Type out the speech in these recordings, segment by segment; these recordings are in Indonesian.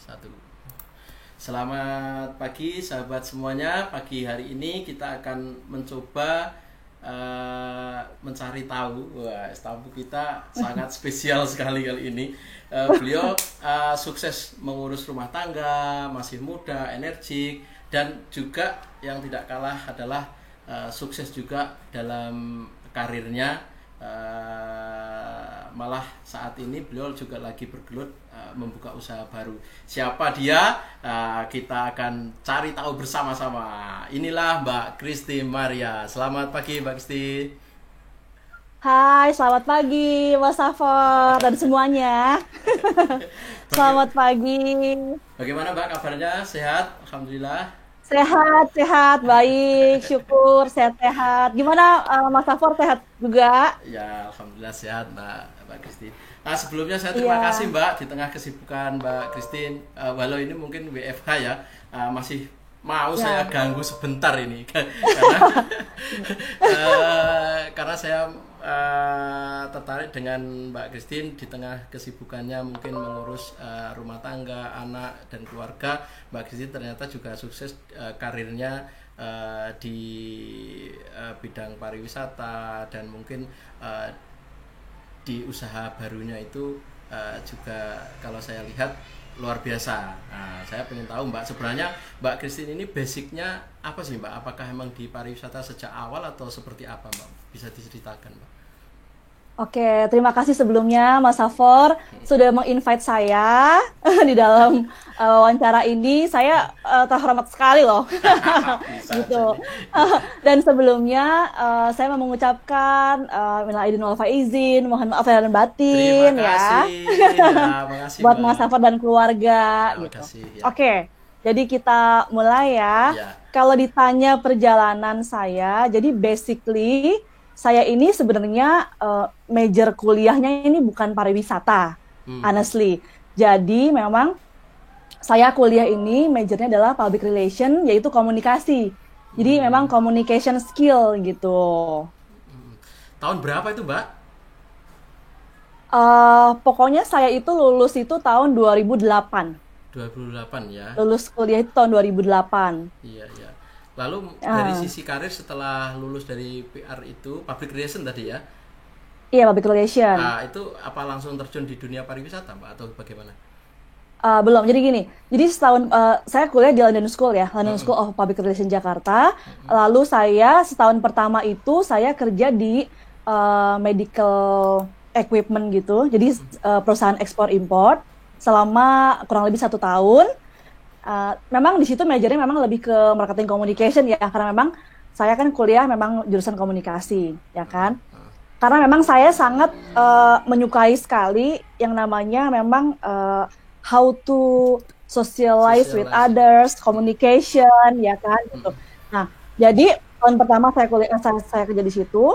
Satu. Selamat pagi sahabat semuanya. Pagi hari ini kita akan mencoba mencari tahu. Wah, tamu kita sangat spesial sekali kali ini. Beliau sukses mengurus rumah tangga, masih muda, energik, dan juga yang tidak kalah adalah sukses juga dalam karirnya. Malah saat ini beliau juga lagi bergelut membuka usaha baru. Siapa dia? Kita akan cari tahu bersama-sama. Inilah Mbak Christy Maria. Selamat pagi Mbak Christy. Hai, selamat pagi Mas Safar dan semuanya. Selamat pagi. Bagaimana Mbak kabarnya? Sehat? Alhamdulillah. Sehat, sehat, baik, syukur, sehat-sehat. Gimana Mas Safar, sehat juga? Ya, alhamdulillah sehat Mbak Christy. Nah, sebelumnya saya terima Iya. kasih Mbak di tengah kesibukan Mbak Christine. Walau ini mungkin WFH ya, masih mau saya Ya. ganggu sebentar ini karena karena saya tertarik dengan Mbak Christine di tengah kesibukannya mungkin mengurus rumah tangga, anak dan keluarga. Mbak Christine ternyata juga sukses karirnya di bidang pariwisata dan mungkin di usaha barunya itu juga kalau saya lihat luar biasa. Nah, saya ingin tahu Mbak, sebenarnya Mbak Christine ini basicnya apa sih Mbak? Apakah emang di pariwisata sejak awal atau seperti apa Mbak? Bisa diceritakan Mbak? Oke, terima kasih sebelumnya Mas Safar sudah menginvite saya di dalam wawancara ini. Saya terhormat sekali loh. Bisa Gitu. jadi. Dan sebelumnya saya mau mengucapkan minal aidin wal faizin, mohon maaf lahir dan Terima batin ya kasih. Ya, makasih buat Mbak. Mas Safar dan keluarga Terima gitu. kasih ya. Oke, jadi kita mulai ya. Ya. Kalau ditanya perjalanan saya, jadi basically saya ini sebenarnya major kuliahnya ini bukan pariwisata, Hmm. honestly. Jadi memang saya kuliah ini majornya adalah public relation, yaitu komunikasi. Jadi memang communication skill gitu. Tahun berapa itu Mbak? Pokoknya saya itu lulus itu tahun 2008. 2008 ya. Lulus kuliah itu tahun 2008. Iya, iya. Lalu dari Ah, sisi karir setelah lulus dari PR itu, public relation tadi ya, iya, public relation. itu apa langsung terjun di dunia pariwisata Mbak atau bagaimana? Belum. Jadi gini. Jadi setahun saya kuliah di London School ya, London School of Public Relations Jakarta. Lalu saya setahun pertama itu saya kerja di medical equipment gitu. Jadi perusahaan ekspor import selama kurang lebih 1 tahun. Memang di situ majornya memang lebih ke marketing communication ya, karena memang saya kan kuliah memang jurusan komunikasi, ya kan? Karena memang saya sangat menyukai sekali yang namanya memang how to socialize with Socialize. others, communication, ya kan gitu. Nah, jadi tahun pertama saya kuliah, saya kerja di situ.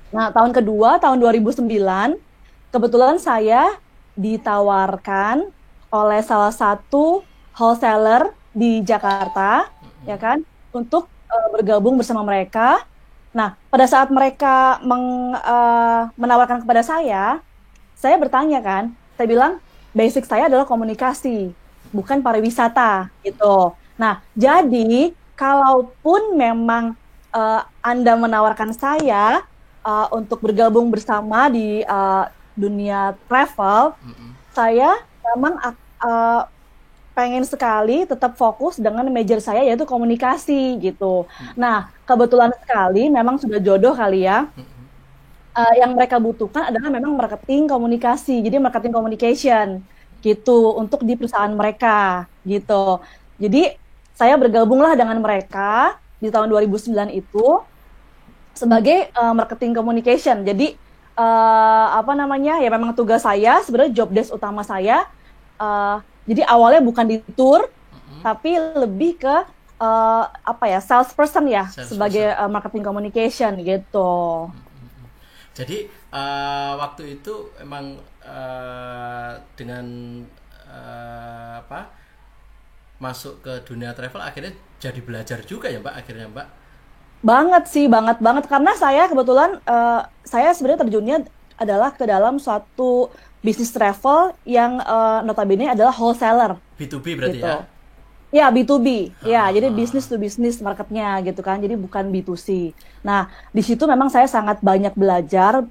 Nah, tahun kedua, tahun 2009, kebetulan saya ditawarkan oleh salah satu wholesaler di Jakarta, ya kan, untuk bergabung bersama mereka. Nah, pada saat mereka menawarkan kepada saya bertanya kan, saya bilang basic saya adalah komunikasi, bukan pariwisata gitu. Nah, jadi kalaupun memang Anda menawarkan saya untuk bergabung bersama di dunia travel, saya memang pengen sekali tetap fokus dengan major saya yaitu komunikasi gitu. Nah, kebetulan sekali memang sudah jodoh kali ya. Yang mereka butuhkan adalah memang marketing komunikasi, jadi marketing communication gitu untuk di perusahaan mereka gitu. Jadi saya bergabunglah dengan mereka di tahun 2009 itu sebagai marketing communication. Jadi apa namanya ya, memang tugas saya sebenarnya, job desk utama saya jadi awalnya bukan di tour tapi lebih ke apa ya, salesperson ya, sebagai Salesperson. marketing communication gitu. Jadi waktu itu emang dengan apa masuk ke dunia travel akhirnya jadi belajar juga ya Mbak akhirnya Mbak. Banget sih, banget banget, karena saya kebetulan saya sebenarnya terjunnya adalah ke dalam suatu bisnis travel yang notabene adalah wholesaler B2B berarti gitu. ya? Ya, B2B. Ya, jadi business to business marketnya gitu kan. Jadi bukan B2C. Nah, di situ memang saya sangat banyak belajar,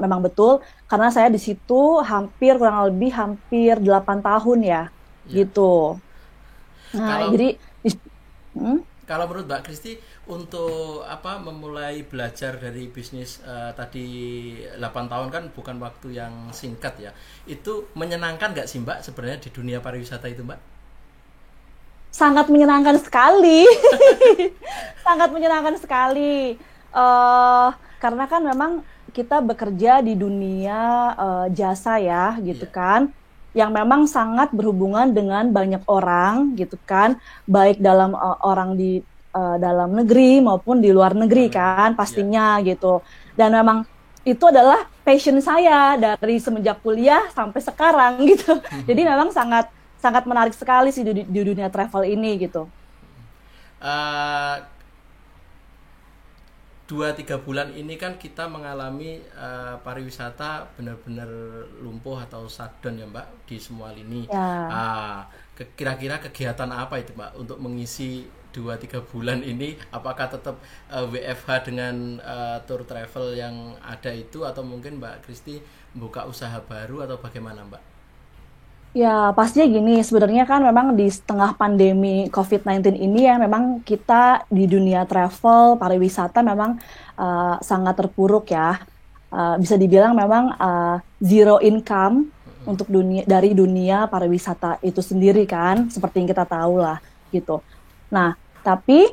memang betul, karena saya di situ kurang lebih hampir 8 tahun ya, gitu. Nah, jadi kalau menurut Mbak Kristi, untuk memulai belajar dari bisnis tadi 8 tahun kan bukan waktu yang singkat ya. Itu menyenangkan nggak sih Mbak sebenarnya di dunia pariwisata itu Mbak? Sangat menyenangkan sekali. Sangat menyenangkan sekali. Karena kan memang kita bekerja di dunia jasa ya, gitu kan. Yang memang sangat berhubungan dengan banyak orang, gitu kan. Baik dalam orang di dalam negeri maupun di luar negeri kan, pastinya gitu. Dan memang itu adalah passion saya dari semenjak kuliah sampai sekarang gitu. Jadi memang sangat menarik sekali sih di dunia travel ini gitu. 2-3 bulan ini kan kita mengalami pariwisata benar-benar lumpuh atau shutdown ya Mbak di semua lini. Kira-kira kegiatan apa itu Mbak untuk mengisi 2-3 bulan ini? Apakah tetap WFH dengan tour travel yang ada itu, atau mungkin Mbak Kristi buka usaha baru, atau bagaimana Mbak? Ya, pastinya gini, sebenarnya kan memang di setengah pandemi COVID-19 ini ya, memang kita di dunia travel, pariwisata memang sangat terpuruk ya. Bisa dibilang memang zero income untuk dari dunia pariwisata itu sendiri kan, seperti yang kita tahu lah gitu. Nah, tapi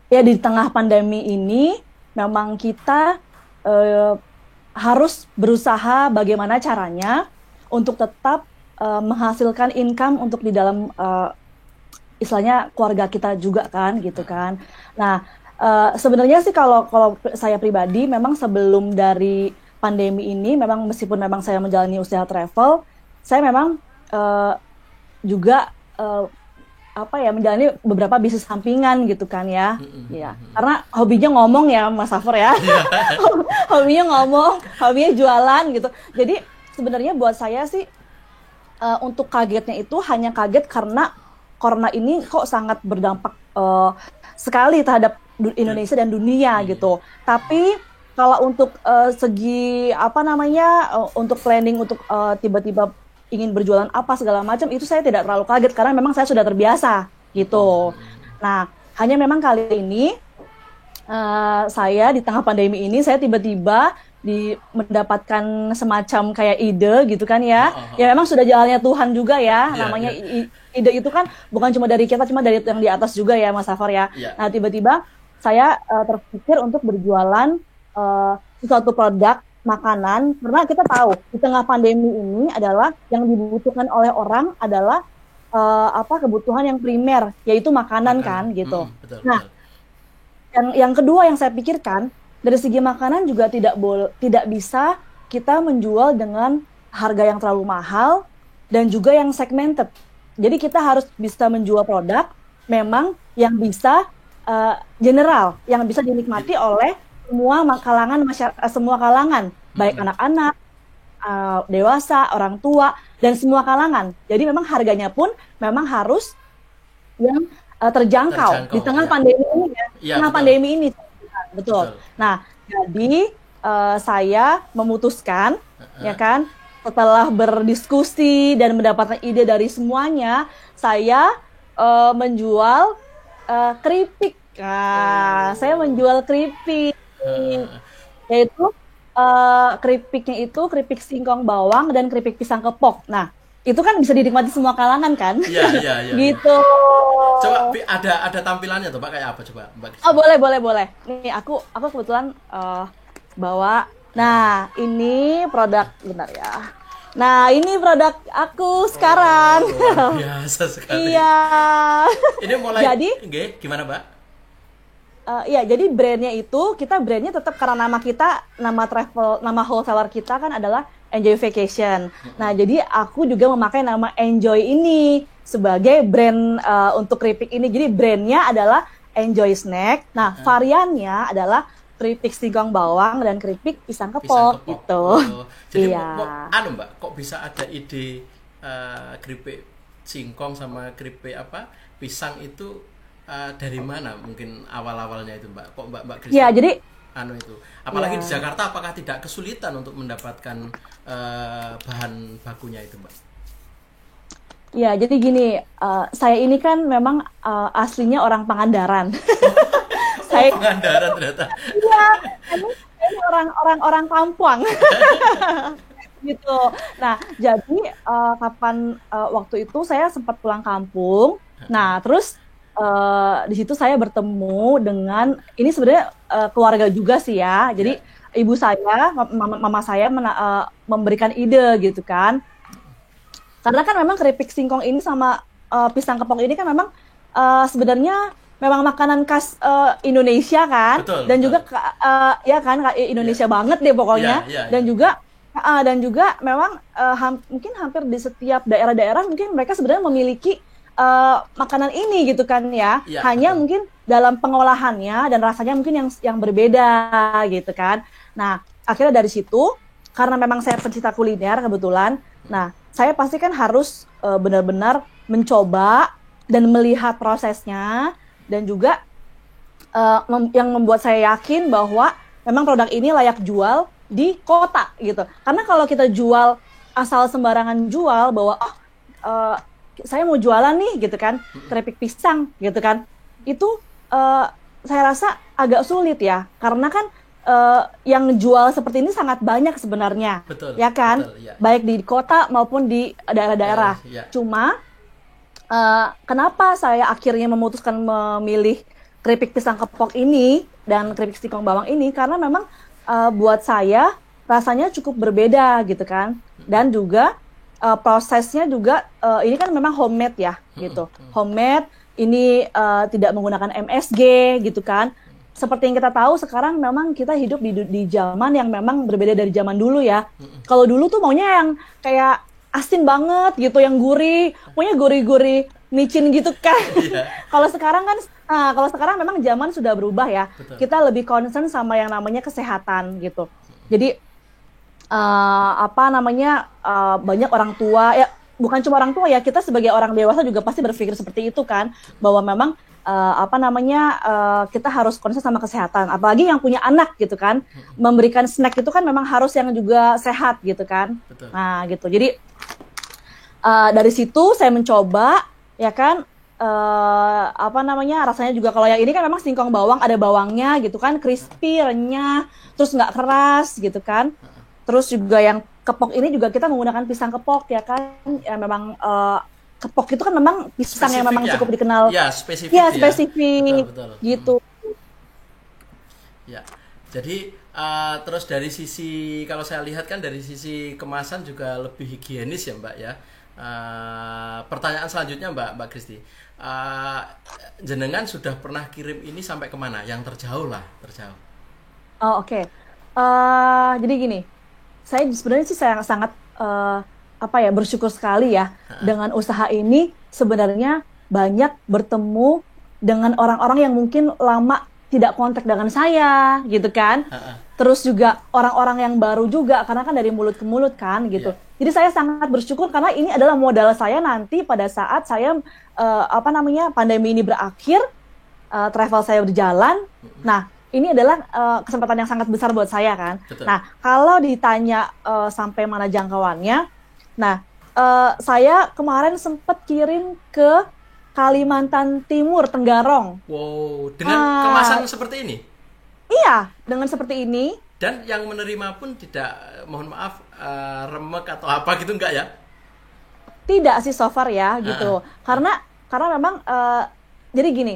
ya di tengah pandemi ini memang kita harus berusaha bagaimana caranya untuk tetap menghasilkan income untuk di dalam istilahnya keluarga kita juga kan gitu kan. Nah, sebenarnya sih kalau saya pribadi memang sebelum dari pandemi ini memang meskipun memang saya menjalani usaha travel, saya memang juga menjalani beberapa bisnis sampingan gitu kan ya. Ya, karena hobinya ngomong ya Mas Safar ya. Hobinya ngomong, hobinya jualan gitu. Jadi sebenarnya buat saya sih untuk kagetnya itu hanya kaget karena corona ini kok sangat berdampak sekali terhadap Indonesia dan dunia gitu. Tapi kalau untuk segi untuk planning untuk tiba-tiba ingin berjualan apa segala macam itu saya tidak terlalu kaget karena memang saya sudah terbiasa gitu. Nah, hanya memang kali ini saya di tengah pandemi ini saya tiba-tiba mendapatkan semacam kayak ide gitu kan ya. Ya memang sudah jalannya Tuhan juga ya. Namanya ide itu kan bukan cuma dari kita, cuma dari yang di atas juga ya Mas Safar ya. Nah, tiba-tiba saya terpikir untuk berjualan suatu produk makanan, karena kita tahu di tengah pandemi ini adalah yang dibutuhkan oleh orang adalah kebutuhan yang primer, yaitu makanan kan gitu. Betul, nah, yang kedua yang saya pikirkan dari segi makanan juga tidak bisa kita menjual dengan harga yang terlalu mahal dan juga yang segmented. Jadi kita harus bisa menjual produk memang yang bisa general, yang bisa dinikmati oleh semua kalangan, baik anak-anak, dewasa, orang tua, dan semua kalangan. Jadi memang harganya pun memang harus yang terjangkau di tengah pandemi ini ya. Pandemi ini. Betul. Nah, jadi saya memutuskan, ya kan, setelah berdiskusi dan mendapatkan ide dari semuanya, saya menjual keripik. Saya menjual keripik, yaitu keripiknya itu keripik singkong bawang dan keripik pisang kepok. Nah, itu kan bisa dinikmati semua kalangan kan? Iya. Gitu. Coba ada tampilannya tuh Mbak, kayak apa coba Mbak? Oh boleh. Nih aku kebetulan bawa. Nah ini produk, bentar ya. Nah ini produk aku sekarang. Luar biasa sekali. Iya. Ini mulai. Jadi gimana Mbak? Iya, jadi brandnya tetap karena nama wholesaler kita kan adalah Enjoy Vacation. Nah, jadi aku juga memakai nama Enjoy ini sebagai brand untuk keripik ini. Jadi brandnya adalah Enjoy Snack. Nah, variannya adalah keripik singkong bawang dan keripik pisang Pisang kepok kepok. gitu. Oh, jadi Iya. Mbak, kok bisa ada ide keripik singkong sama keripik apa pisang itu dari mana? Mungkin awal-awalnya itu Mbak. Kok Mbak Ya, Christine jadi itu? Apalagi di ya. Jakarta, apakah tidak kesulitan untuk mendapatkan bahan bakunya itu Mbak? Ya, jadi gini, saya ini kan memang aslinya orang Pangandaran. Oh, Saya Pangandaran ternyata. iya, emang saya ini orang Pampang gitu. Nah, jadi waktu itu saya sempat pulang kampung. Nah, terus di situ saya bertemu dengan ini sebenarnya keluarga juga sih ya. Jadi Ya, ibu saya, mama saya memberikan ide gitu kan. Karena kan memang keripik singkong ini sama pisang kepok ini kan memang sebenarnya memang makanan khas Indonesia kan, betul, dan betul. juga ya kan Ya, Indonesia banget deh pokoknya, ya, dan ya. juga memang mungkin hampir di setiap daerah-daerah mungkin mereka sebenarnya memiliki makanan ini gitu kan ya, Ya, hanya betul. mungkin dalam pengolahannya dan rasanya mungkin yang berbeda gitu kan. Nah, akhirnya dari situ karena memang saya pencinta kuliner kebetulan. Nah, saya pasti kan harus benar-benar mencoba dan melihat prosesnya, dan juga yang membuat saya yakin bahwa memang produk ini layak jual di kota gitu. Karena kalau kita jual asal sembarangan jual bahwa eh, saya mau jualan nih gitu kan, keripik pisang gitu kan, itu eh, saya rasa agak sulit ya, karena kan yang jual seperti ini sangat banyak sebenarnya, Betul, ya kan, betul, ya. baik di kota maupun di daerah-daerah. Ya. Cuma kenapa saya akhirnya memutuskan memilih keripik pisang kepok ini dan keripik singkong bawang ini, karena memang buat saya rasanya cukup berbeda gitu kan, dan juga prosesnya juga ini kan memang homemade ya gitu, homemade ini tidak menggunakan MSG gitu kan. Seperti yang kita tahu sekarang memang kita hidup di zaman yang memang berbeda dari zaman dulu ya. Kalau dulu tuh maunya yang kayak asin banget gitu, yang gurih, pokoknya gurih-gurih micin gitu kan. Iya, Kalau sekarang memang zaman sudah berubah ya. betul. Kita lebih concern sama yang namanya kesehatan gitu. Jadi banyak orang tua ya, bukan cuma orang tua ya, kita sebagai orang dewasa juga pasti berpikir seperti itu kan, bahwa memang kita harus concern sama kesehatan, apalagi yang punya anak gitu kan, memberikan snack itu kan memang harus yang juga sehat gitu kan. Betul. Nah gitu, jadi dari situ saya mencoba ya kan, rasanya juga kalau yang ini kan memang singkong bawang, ada bawangnya gitu kan, crispy, renyah, terus nggak keras gitu kan. Terus juga yang kepok ini juga kita menggunakan pisang kepok ya kan, ya memang kepok itu kan memang pisang yang memang Spesifik ya. cukup dikenal. Ya, spesifik Ya, ya. spesifik Betul, betul. gitu. Ya. Jadi terus dari sisi, kalau saya lihat kan dari sisi kemasan juga lebih higienis ya Mbak ya. Pertanyaan selanjutnya Mbak Kristi, jenengan sudah pernah kirim ini sampai kemana? Yang terjauh lah, terjauh. Oh, oke. Jadi gini, saya sebenarnya sih sangat bersyukur sekali ya dengan usaha ini. Sebenarnya banyak bertemu dengan orang-orang yang mungkin lama tidak kontak dengan saya gitu kan. Terus juga orang-orang yang baru juga, karena kan dari mulut ke mulut kan gitu. Iya. Jadi saya sangat bersyukur karena ini adalah modal saya nanti pada saat saya pandemi ini berakhir, travel saya berjalan. Nah, ini adalah kesempatan yang sangat besar buat saya kan. Betul. Nah, kalau ditanya sampai mana jangkauannya, nah saya kemarin sempat kirim ke Kalimantan Timur, Tenggarong. Wow, dengan kemasan seperti ini. Iya, dengan seperti ini. Dan yang menerima pun tidak, mohon maaf, remek atau apa gitu enggak ya? Tidak sih so far ya gitu. Karena memang jadi gini,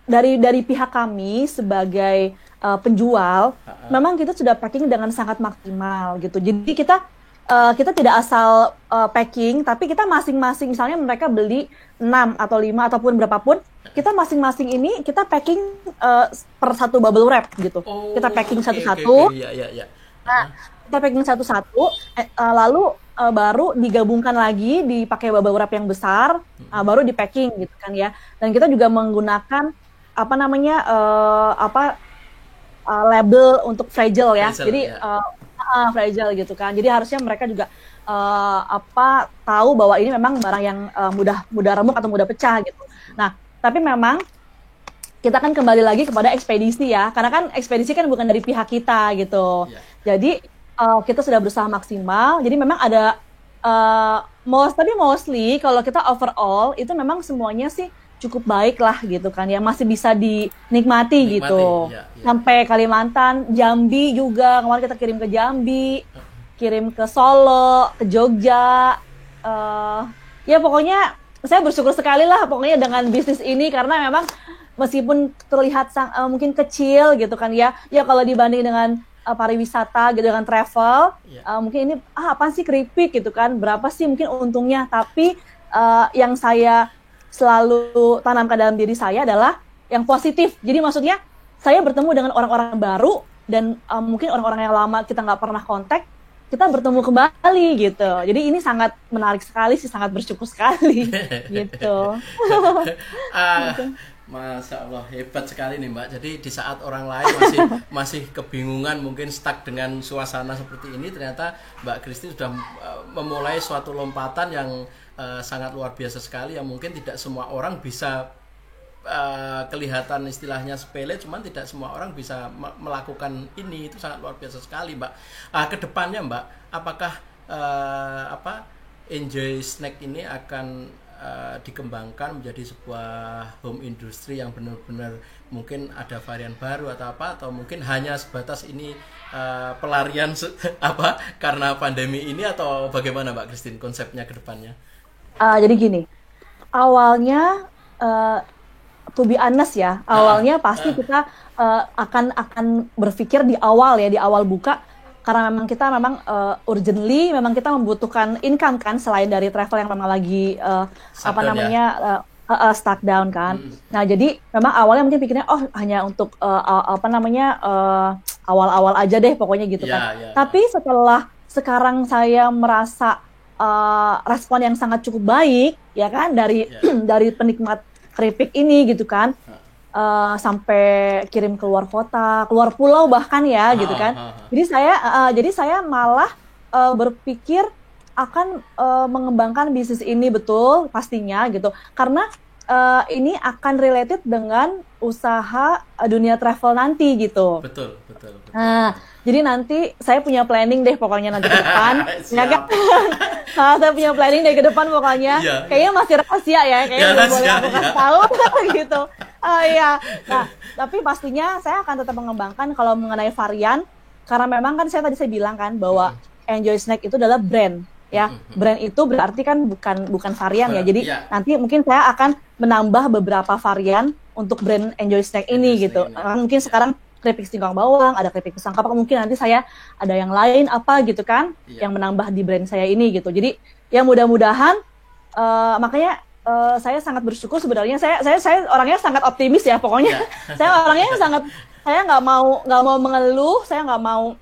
dari pihak kami sebagai penjual, memang kita sudah packing dengan sangat maksimal gitu. Jadi kita tidak asal packing, tapi kita masing-masing, misalnya mereka beli 6 atau 5 ataupun berapapun, kita masing-masing ini kita packing per satu bubble wrap gitu. Oh, Kita packing oke, satu-satu. Iya, iya, iya. Nah, kita packing satu-satu, lalu baru digabungkan lagi, dipakai bubble wrap yang besar, baru di packing gitu kan ya. Dan kita juga menggunakan label untuk fragile ya. Fragile, Jadi ya. fragile gitu kan. Jadi harusnya mereka juga tahu bahwa ini memang barang yang mudah remuk atau mudah pecah gitu. Nah, tapi memang kita kan kembali lagi kepada ekspedisi ya, karena kan ekspedisi kan bukan dari pihak kita gitu. Yeah. Jadi kita sudah berusaha maksimal. Jadi memang ada tapi mostly kalau kita overall itu memang semuanya sih cukup baik lah gitu kan, yang masih bisa dinikmati gitu. Ya. Sampai Kalimantan, Jambi juga kemarin kita kirim ke Jambi, kirim ke Solo, ke Jogja. Ya pokoknya saya bersyukur sekali lah pokoknya dengan bisnis ini, karena memang meskipun terlihat mungkin kecil gitu kan ya kalau dibanding dengan pariwisata gitu, dengan travel, mungkin ini apaan sih keripik gitu kan, berapa sih mungkin untungnya, tapi yang saya selalu tanamkan dalam diri saya adalah yang positif. Jadi maksudnya saya bertemu dengan orang-orang baru, dan mungkin orang-orang yang lama kita nggak pernah kontak, kita bertemu kembali gitu. Jadi ini sangat menarik sekali sih, sangat bersyukur sekali gitu. Masya Allah, hebat sekali nih Mbak. Jadi di saat orang lain masih kebingungan, mungkin stuck dengan suasana seperti ini, ternyata Mbak Christine sudah memulai suatu lompatan yang sangat luar biasa sekali, yang mungkin tidak semua orang bisa kelihatan istilahnya sepele, cuman tidak semua orang bisa melakukan ini. Itu sangat luar biasa sekali Mbak. Kedepannya Mbak, apakah Enjoy Snack ini akan dikembangkan menjadi sebuah home industry yang benar-benar mungkin ada varian baru atau apa, atau mungkin hanya sebatas ini pelarian karena pandemi ini, atau bagaimana Mbak Christine konsepnya ke depannya? Jadi gini, awalnya to be honest ya, awalnya pasti kita akan berpikir di awal buka, karena memang kita urgently memang kita membutuhkan income kan, selain dari travel yang memang lagi stuck down kan. Nah, jadi memang awalnya mungkin pikirnya hanya untuk awal-awal aja deh pokoknya gitu kan. Tapi setelah sekarang saya merasa respon yang sangat cukup baik ya kan dari dari penikmat keripik ini gitu kan. Sampai kirim keluar kota, keluar pulau bahkan ya gitu kan. Jadi saya malah berpikir akan mengembangkan bisnis ini, betul pastinya gitu. Karena ini akan related dengan usaha dunia travel nanti gitu. Betul. Nah, jadi nanti saya punya planning deh pokoknya nanti ke depan. Saya punya planning deh ke depan pokoknya. Kayaknya masih rahasia ya, kayaknya belum boleh aku kasih tahu gitu. Nah, tapi pastinya saya akan tetap mengembangkan kalau mengenai varian, karena memang kan saya bilang kan bahwa Enjoy Snack itu adalah brand ya. Brand itu berarti kan bukan varian ya. Jadi nanti mungkin saya akan menambah beberapa varian untuk brand Enjoy Snack ini gitu. Mungkin sekarang keripik singkong bawang, ada keripik pisang kapak, mungkin nanti saya ada yang lain gitu kan, yang menambah di brand saya ini gitu. Jadi ya mudah-mudahan makanya saya sangat bersyukur sebenarnya. Saya orangnya sangat optimis ya pokoknya. Saya orangnya saya nggak mau mengeluh, saya nggak mau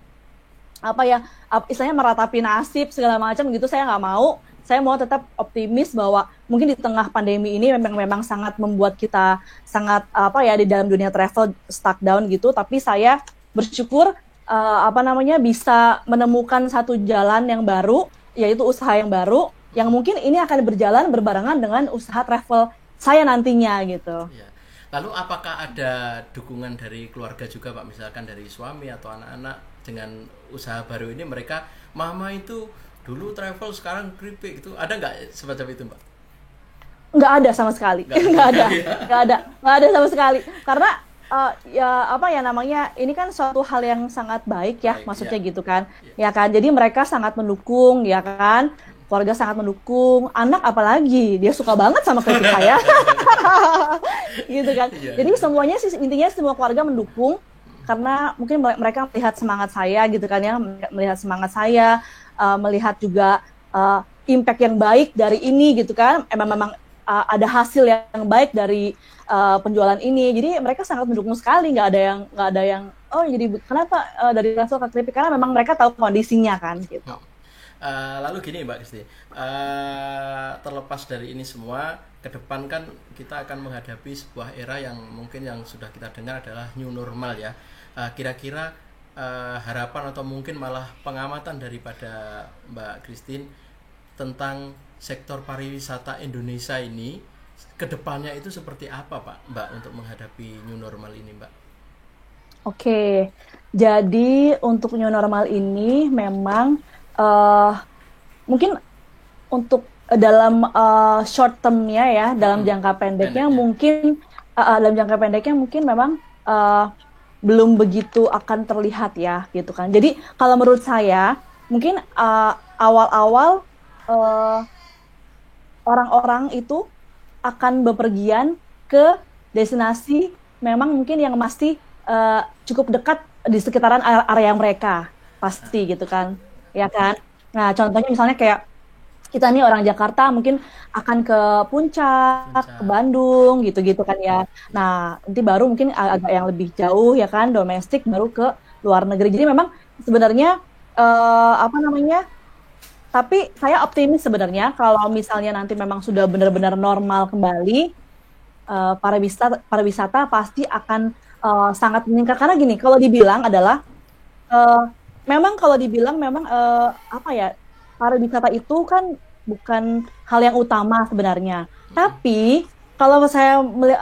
istilahnya meratapi nasib segala macam gitu, saya nggak mau. Saya mau tetap optimis bahwa mungkin di tengah pandemi ini memang sangat membuat kita sangat di dalam dunia travel stuck down gitu, tapi saya bersyukur bisa menemukan satu jalan yang baru, yaitu usaha yang baru yang mungkin ini akan berjalan berbarengan dengan usaha travel saya nantinya gitu. Lalu apakah ada dukungan dari keluarga juga Pak, misalkan dari suami atau anak-anak dengan usaha baru ini? Mereka, mama itu dulu travel sekarang keripik, itu ada nggak semacam itu Mbak? Nggak ada sama sekali, nggak ada sama sekali, karena ini kan suatu hal yang sangat baik ya, maksudnya gitu kan, ya kan. Jadi mereka sangat mendukung ya kan, keluarga sangat mendukung, anak apalagi dia suka banget sama keripik saya, gitu kan. Jadi semuanya sih intinya semua keluarga mendukung, karena mungkin mereka melihat semangat saya gitu kan ya, melihat juga impact yang baik dari ini gitu kan, memang ada hasil yang baik dari penjualan ini. Jadi mereka sangat mendukung sekali, nggak ada yang jadi kenapa dari travel ke keripik, karena memang mereka tahu kondisinya kan gitu. Lalu gini Mbak Christine, terlepas dari ini semua, ke depan kan kita akan menghadapi sebuah era yang mungkin yang sudah kita dengar adalah new normal ya. Kira-kira harapan atau mungkin malah pengamatan daripada Mbak Christine tentang sektor pariwisata Indonesia ini kedepannya itu seperti apa Pak Mbak untuk menghadapi new normal ini Mbak? Oke, jadi untuk new normal ini memang eh, mungkin untuk dalam short termnya ya, dalam jangka pendeknya Pendeknya. mungkin memang eh, belum begitu akan terlihat ya, gitu kan. Jadi kalau menurut saya mungkin awal-awal eh, orang-orang itu akan bepergian ke destinasi memang mungkin yang masih cukup dekat di sekitaran area mereka pasti gitu kan ya kan. Nah contohnya misalnya kayak kita nih orang Jakarta mungkin akan ke Puncak, ke Puncak. Bandung gitu-gitu kan ya. Nah nanti baru mungkin agak yang lebih jauh ya kan, domestik baru ke luar negeri. Jadi memang sebenarnya apa namanya, tapi saya optimis sebenarnya kalau misalnya nanti memang sudah benar-benar normal kembali, pariwisata pasti akan sangat meningkat. Karena gini, kalau dibilang adalah eh, memang kalau dibilang memang apa ya, pariwisata itu kan bukan hal yang utama sebenarnya. Tapi kalau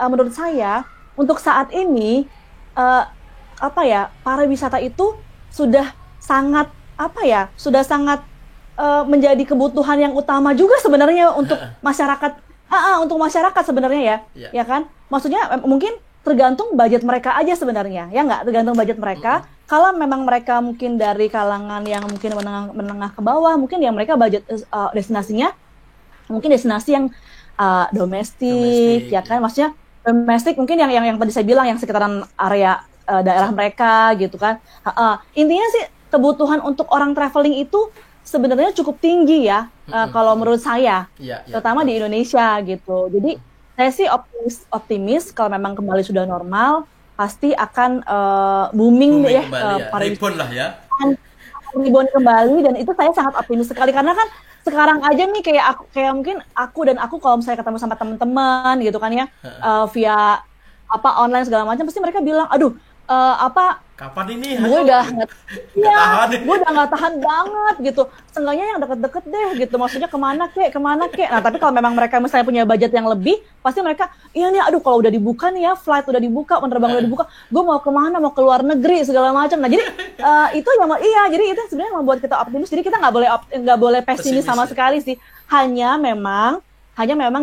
menurut saya untuk saat ini eh, apa ya, pariwisata itu sudah sangat apa ya, sudah sangat menjadi kebutuhan yang utama juga sebenarnya untuk masyarakat. Untuk masyarakat sebenarnya ya, Ya. ya kan? Maksudnya mungkin tergantung budget mereka aja sebenarnya, ya nggak? Tergantung budget mereka. Kalau memang mereka mungkin dari kalangan yang mungkin menengah ke bawah, mungkin ya mereka budget destinasinya mungkin destinasi yang domestik, Domestik ya ya. kan? Maksudnya domestik mungkin yang tadi saya bilang yang sekitaran area daerah mereka gitu kan. Intinya sih kebutuhan untuk orang traveling itu sebenarnya cukup tinggi ya, kalau menurut saya, Iya, iya terutama betul. di Indonesia gitu. Jadi saya sih optimis kalau memang kembali sudah normal, pasti akan booming Booming deh ya, kembali ya. pariwisata Rebound lah ya. rebound kembali, dan itu saya sangat optimis sekali karena kan sekarang aja nih kayak mungkin aku kalau misalnya ketemu sama teman-teman gitu kan ya, via apa online segala macam, pasti mereka bilang aduh, apa, Kapan ini? gue Ayo. udah Nggak ya tahan nih. gue udah nggak tahan banget gitu, seenggaknya yang deket-deket deh gitu, maksudnya kemana kek. Nah tapi kalau memang mereka misalnya punya budget yang lebih, pasti mereka iya nih, aduh kalau udah dibuka nih ya, flight udah dibuka, penerbangan udah dibuka, gue mau kemana, mau ke luar negeri segala macam. Nah jadi itu yang iya, jadi itu sebenarnya yang membuat kita optimis. Jadi kita nggak boleh pesimis Pesimis sama ya. sekali sih, hanya memang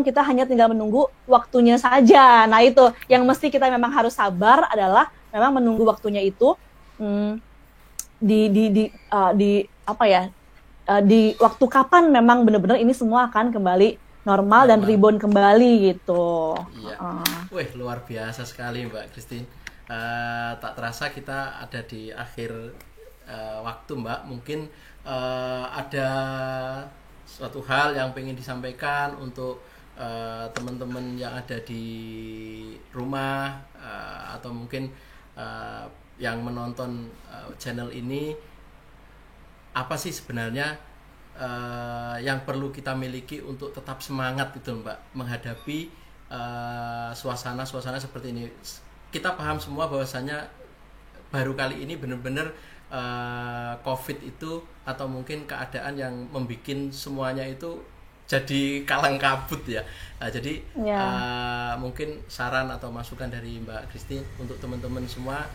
kita hanya tinggal menunggu waktunya saja. Nah itu yang mesti kita memang harus sabar, adalah memang menunggu waktunya itu. hmm, di apa ya, di waktu kapan memang benar-benar ini semua akan kembali normal dan Normal. rebound kembali gitu. Iya. Uh, Wih, luar biasa sekali Mbak Christine. Tak terasa kita ada di akhir waktu Mbak. Mungkin ada suatu hal yang pengen disampaikan untuk teman-teman yang ada di rumah, atau mungkin eh, yang menonton channel ini, apa sih sebenarnya yang perlu kita miliki untuk tetap semangat itu Mbak menghadapi suasana-suasana seperti ini. Kita paham semua bahwasanya baru kali ini benar-benar COVID itu, atau mungkin keadaan yang membuat semuanya itu jadi kalang kabut ya. Nah, jadi ya. mungkin saran atau masukan dari Mbak Christine untuk teman-teman semua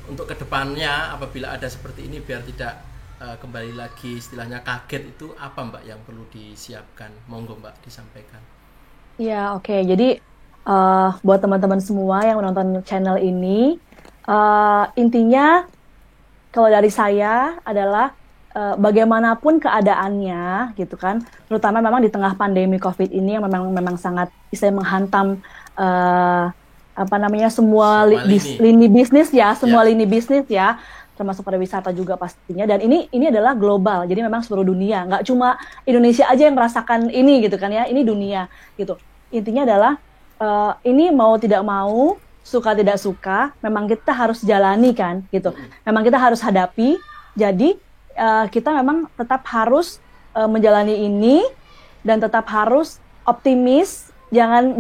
untuk kedepannya apabila ada seperti ini, biar tidak kembali lagi istilahnya kaget, itu apa Mbak yang perlu disiapkan? Monggo Mbak disampaikan. Ya, oke. Jadi buat teman-teman semua yang menonton channel ini, intinya kalau dari saya adalah bagaimanapun keadaannya gitu kan, terutama memang di tengah pandemi COVID ini yang memang sangat bisa menghantam eh, apa namanya, semua Semua lini. lini bisnis ya, Ya. semua lini bisnis ya, termasuk pariwisata juga pastinya. Dan ini adalah global, jadi memang seluruh dunia, nggak cuma Indonesia aja yang merasakan ini gitu kan ya, ini dunia gitu. Intinya adalah ini mau tidak mau, suka tidak suka, memang kita harus jalani kan gitu. Memang kita harus hadapi. Jadi kita memang tetap harus menjalani ini, dan tetap harus optimis. Jangan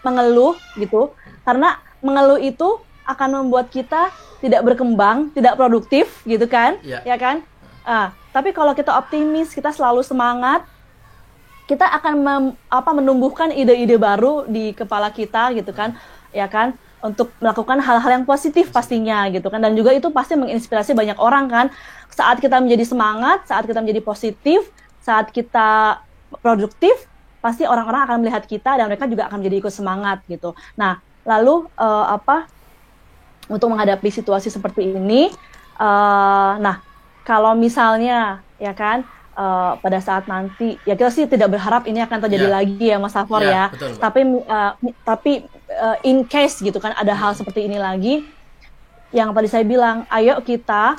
mengeluh gitu. Karena mengeluh itu akan membuat kita tidak berkembang, tidak produktif gitu kan, ya kan? Tapi kalau kita optimis, kita selalu semangat, kita akan menumbuhkan ide-ide baru di kepala kita gitu kan, ya kan? Untuk melakukan hal-hal yang positif pastinya gitu kan, dan juga itu pasti menginspirasi banyak orang kan. Saat kita menjadi semangat, saat kita menjadi positif, saat kita produktif, pasti orang-orang akan melihat kita dan mereka juga akan menjadi ikut semangat gitu. Nah, lalu untuk menghadapi situasi seperti ini, nah kalau misalnya ya kan pada saat nanti ya kita sih tidak berharap ini akan terjadi lagi ya Mas Safor ya. Betul, tapi in case gitu kan ada hal seperti ini lagi, yang tadi saya bilang, ayo kita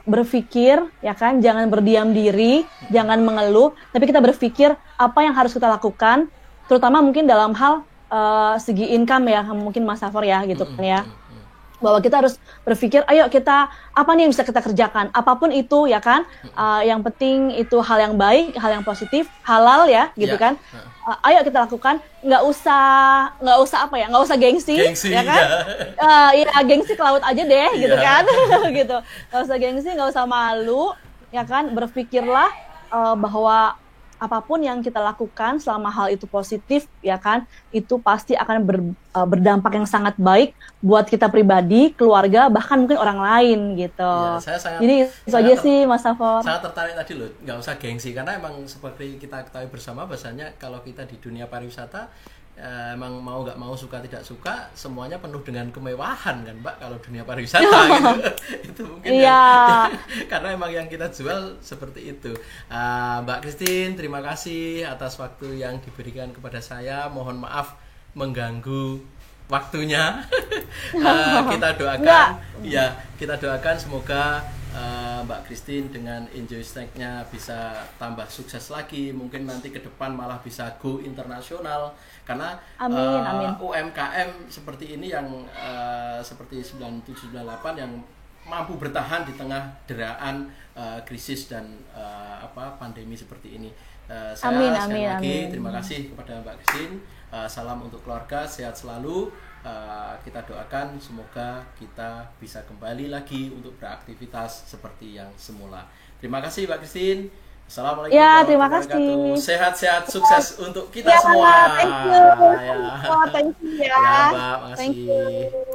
berpikir ya kan, jangan berdiam diri, jangan mengeluh, tapi kita berpikir apa yang harus kita lakukan, terutama mungkin dalam hal segi income ya, mungkin Mas Safor ya gitu kan ya. Bahwa kita harus berpikir, ayo kita, apa nih yang bisa kita kerjakan, apapun itu ya kan, yang penting itu hal yang baik, hal yang positif, halal ya gitu kan, ayo kita lakukan, nggak usah gengsi ya kan, ya gengsi ke laut aja deh gitu kan, gitu, nggak usah gengsi, nggak usah malu ya kan, berpikirlah bahwa apapun yang kita lakukan selama hal itu positif ya kan, itu pasti akan berdampak yang sangat baik buat kita pribadi, keluarga, bahkan mungkin orang lain gitu. Jadi itu aja sih Mas Safor. Sangat tertarik tadi loh, nggak usah gengsi, karena emang seperti kita ketahui bersama bahasanya kalau kita di dunia pariwisata emang mau nggak mau, suka tidak suka, semuanya penuh dengan kemewahan kan Mbak, kalau dunia pariwisata gitu. Itu mungkin karena emang yang kita jual seperti itu. Mbak Christine, terima kasih atas waktu yang diberikan kepada saya. Mohon maaf mengganggu waktunya. Kita doakan semoga Mbak Christine dengan Enjoy Snack-nya bisa tambah sukses lagi, mungkin nanti ke depan malah bisa go internasional, karena amin. UMKM seperti ini yang seperti 9798 yang mampu bertahan di tengah deraan krisis dan pandemi seperti ini. Sekali lagi terima kasih kepada Mbak Christine. Salam untuk keluarga, sehat selalu. Kita doakan semoga kita bisa kembali lagi untuk beraktivitas seperti yang semula. Terima kasih Mbak Christine. Assalamualaikum. Ya, terima kasih. Sehat-sehat, sukses untuk kita semua. Thank you. Ya, Mbak, makasih.